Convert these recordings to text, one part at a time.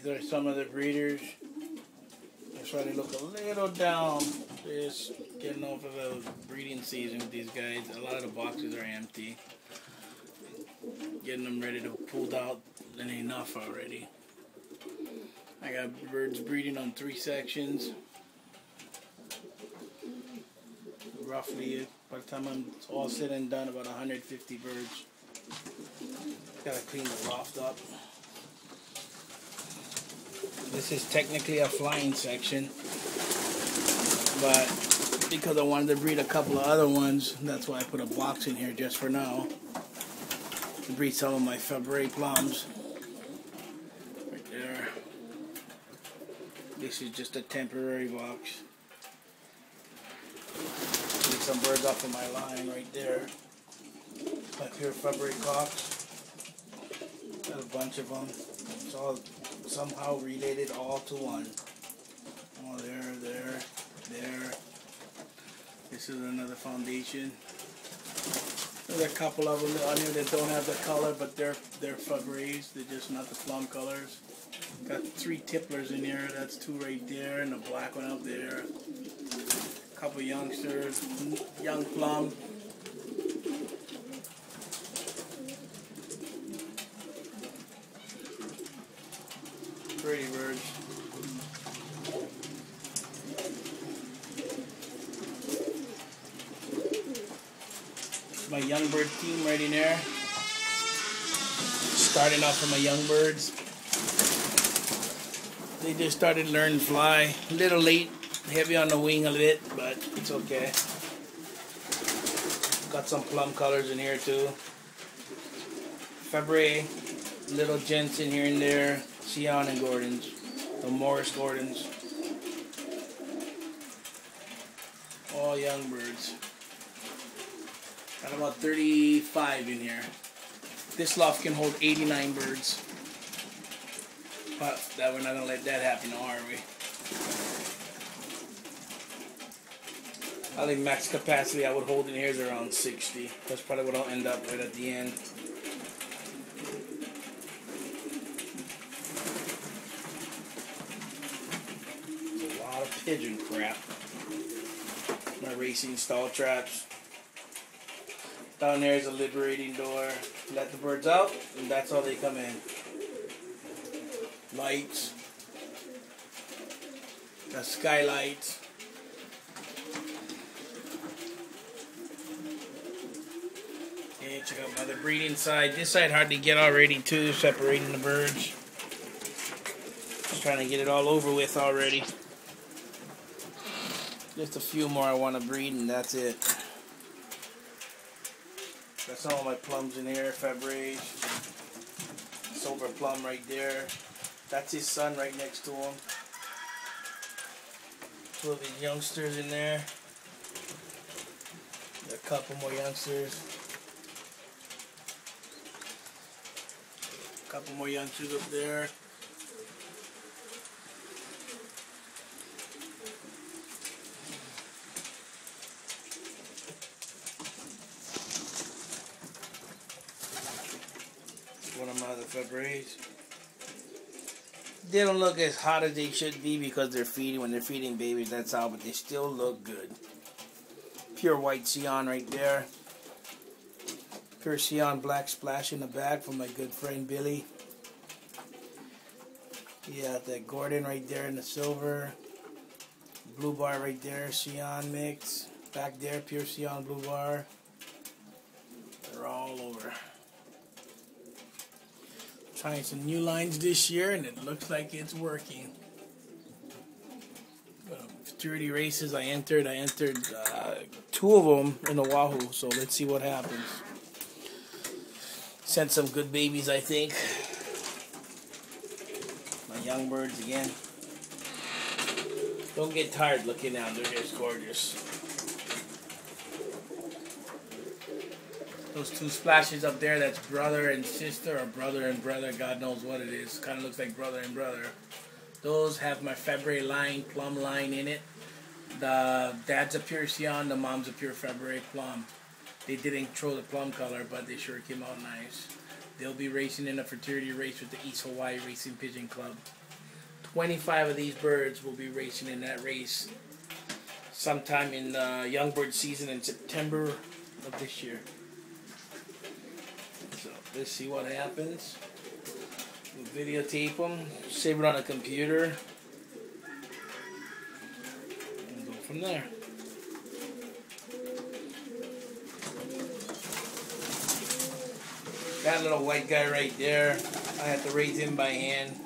are some of the breeders. That's why they look a little down. Just getting off of the breeding season with these guys. A lot of the boxes are empty. Getting them ready to pull out and enough already. I got birds breeding on 3 sections. Roughly, by the time I'm all said and done, about 150 birds. Gotta clean the loft up. This is technically a flying section, but because I wanted to breed a couple of other ones, that's why I put a box in here just for now. To breed some of my February plums. Right there. This is just a temporary box. Get some birds off of my line right there. My pure February cocks. Got a bunch of them. It's all somehow related all to one. Oh, there. This is another foundation. There's a couple of them on here that don't have the color, but they're February's. They're just not the plum colors. Got 3 tipplers in here. That's 2 right there, and a black one out there. A couple youngsters, young plum. Pretty birds. My young bird team right in there. Starting off with my young birds. They just started learning to fly. A little late, heavy on the wing a bit, but it's okay. Got some plum colors in here too. February, little gents in here and there. Sion and Gordons, the Morris Gordons. All young birds. Got about 35 in here. This loft can hold 89 birds. But that we're not gonna let that happen, are we? I think max capacity I would hold in here is around 60. That's probably what I'll end up with at the end. Pigeon crap. My racing stall traps. Down there is a liberating door. Let the birds out, and that's how they come in. Lights. Got skylights. Okay, check out my other breeding side. This side hard to get already too, separating the birds. Just trying to get it all over with already. Just a few more I want to breed, and that's it. Got some of my plums in here, February. Silver plum right there. That's his son right next to him. 2 of his youngsters in there. Got a couple more youngsters. A couple more youngsters up there. One of my other February's. They don't look as hot as they should be because they're feeding. When they're feeding babies, that's how, but they still look good. Pure white Sion right there. Pure Sion black splash in the back from my good friend Billy. Yeah, that Gordon right there in the silver. Blue bar right there, Sion mix. Back there, pure Sion blue bar. They're all over. Trying some new lines this year, and it looks like it's working. Futurity races I entered 2 of them in Oahu, so let's see what happens. Sent some good babies, I think. My young birds again. Don't get tired looking out, they're just gorgeous. Those 2 splashes up there, that's brother and sister, or brother and brother, God knows what it is. Kind of looks like brother and brother. Those have my February line, plum line in it. The dad's a pure Sion, the mom's a pure February plum. They didn't throw the plum color, but they sure came out nice. They'll be racing in a fraternity race with the East Hawaii Racing Pigeon Club. 25 of these birds will be racing in that race sometime in young bird season in September of this year. So let's see what happens. We'll videotape them, save it on a computer, and go from there. That little white guy right there, I had to raise him by hand.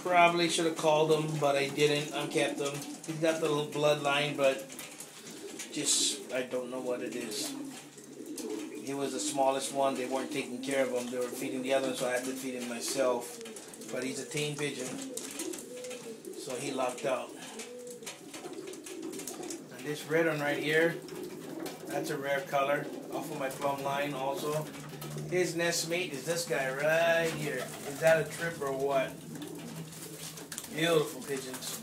Probably should have called him, but I didn't. I kept him. He's got the little bloodline, but just, I don't know what it is. He was the smallest one. They weren't taking care of him. They were feeding the other one, so I had to feed him myself. But he's a tame pigeon, so he locked out. And this red one right here, that's a rare color, off of my plumb line also. His nest mate is this guy right here. Is that a trip or what? Beautiful pigeons.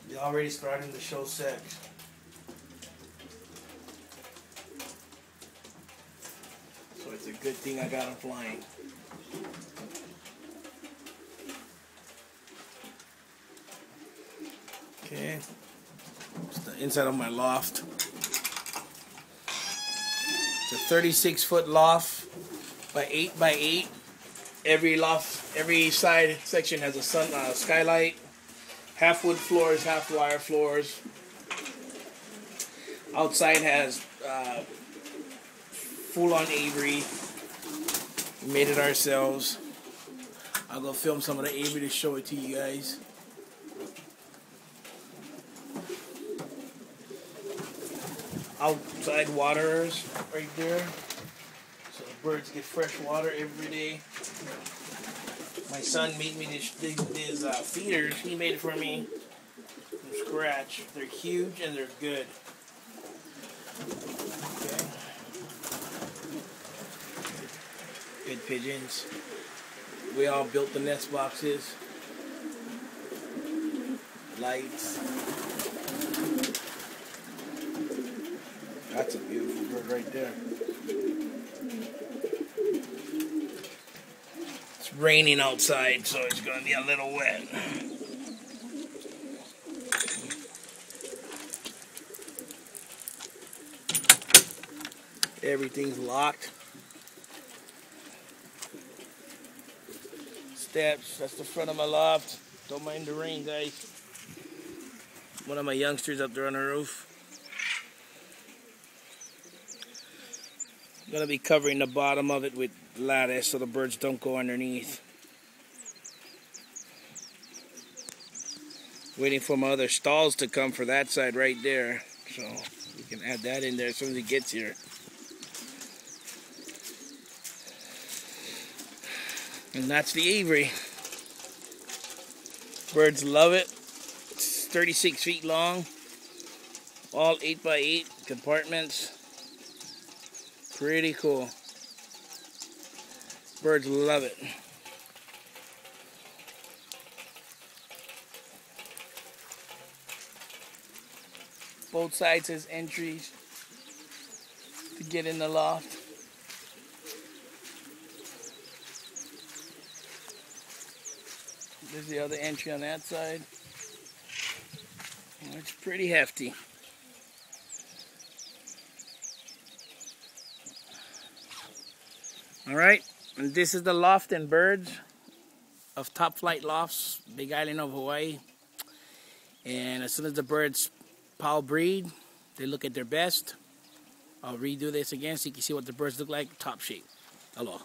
They're already starting to show sex. So it's a good thing I got them flying. Okay. It's the inside of my loft. It's a 36-foot loft by 8 by 8. Every loft, every side section has a skylight. Half wood floors, half wire floors. Outside has full-on aviary. We made it ourselves. I'll go film some of the aviary to show it to you guys. Outside waterers right there, so the birds get fresh water every day. My son made me these feeders. He made it for me from scratch. They're huge and they're good. Okay. Good pigeons. We all built the nest boxes, lights. That's a beautiful bird right there. It's raining outside, so it's going to be a little wet. Everything's locked. Steps, that's the front of my loft. Don't mind the rain, guys. One of my youngsters up there on the roof. I'm going to be covering the bottom of it with lattice so the birds don't go underneath. Waiting for my other stalls to come for that side right there. So we can add that in there as soon as he gets here. And that's the aviary. Birds love it. It's 36 feet long. All 8 by 8 compartments. Pretty cool. Birds love it. Both sides has entries to get in the loft. There's the other entry on that side. It's pretty hefty. Alright, and this is the loft and birds of Top Flight Lofts, Big Island of Hawaii. And as soon as the birds pal breed, they look at their best. I'll redo this again so you can see what the birds look like. Top shape. Aloha.